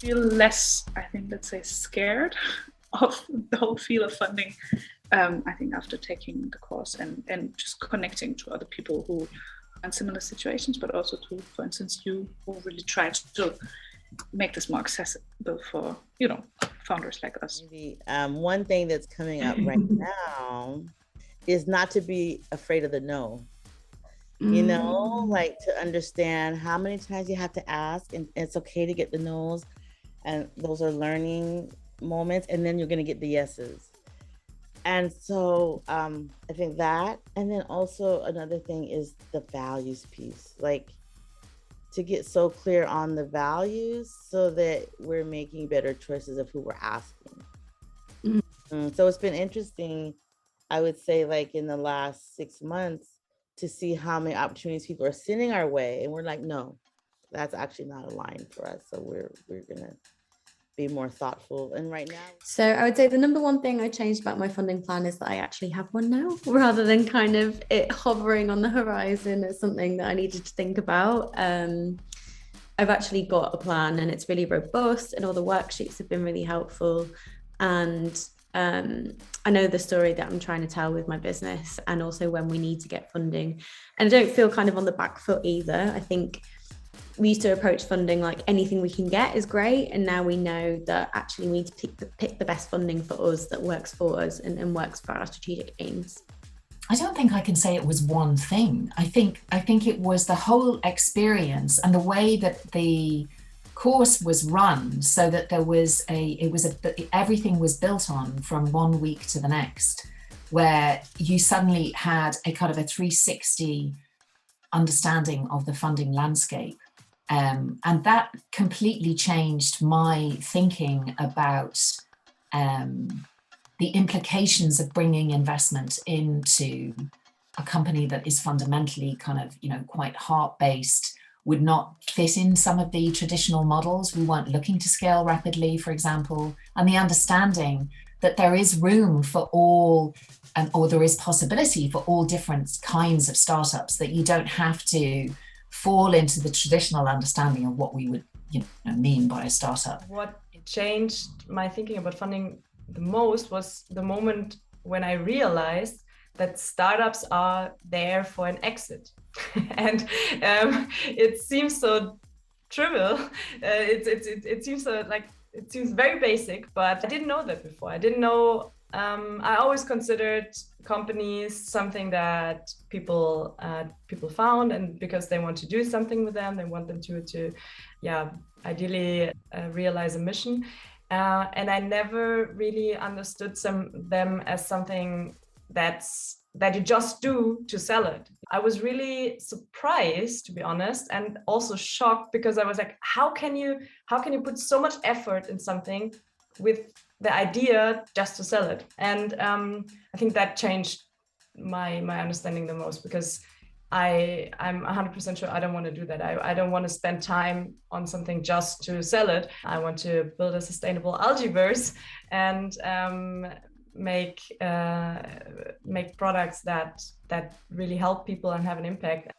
feel less, I think, let's say, scared of the whole field of funding. I think after taking the course and just connecting to other people who are in similar situations, but also to, for instance, you who really tried to make this more accessible for, founders like us. Maybe one thing that's coming up right now is not to be afraid of the no. Like to understand how many times you have to ask, and it's okay to get the no's, and those are learning moments, and then you're going to get the yeses. And so I think that, and then also another thing is the values piece, like to get so clear on the values so that we're making better choices of who we're asking. So it's been interesting, I would say, like in the last 6 months, to see how many opportunities people are sending our way, and we're like, no, that's actually not aligned for us. So we're gonna be more thoughtful. And right now, so I would say the number one thing I changed about my funding plan is that I actually have one now, rather than kind of it hovering on the horizon as something that I needed to think about. I've actually got a plan, and it's really robust, and all the worksheets have been really helpful. And I know the story that I'm trying to tell with my business, and also when we need to get funding. And I don't feel kind of on the back foot either. I think we used to approach funding like anything we can get is great, and now we know that actually we need to pick the best funding for us that works for us and works for our strategic aims. I don't think I can say it was one thing. I think it was the whole experience and the way that the course was run, so that everything was built on from 1 week to the next, where you suddenly had a kind of a 360 understanding of the funding landscape. And that completely changed my thinking about the implications of bringing investment into a company that is fundamentally kind of, quite heart-based, would not fit in some of the traditional models. We weren't looking to scale rapidly, for example, and the understanding that there is room for all, or there is possibility for all different kinds of startups, that you don't have to fall into the traditional understanding of what we would mean by a startup. What changed my thinking about funding the most was the moment when I realized that startups are there for an exit. And it seems so trivial. It seems so it seems very basic, but I didn't know that before. I didn't know. I always considered companies something that people found, and because they want to do something with them, they want them to ideally realize a mission. And I never really understood them as something that you just do to sell it. I was really surprised, to be honest, and also shocked, because I was like, how can you put so much effort in something with the idea just to sell it? And I think that changed my understanding the most, because I'm 100% sure I don't want to do that. I don't want to spend time on something just to sell it. I want to build a sustainable algaeverse and make products that really help people and have an impact.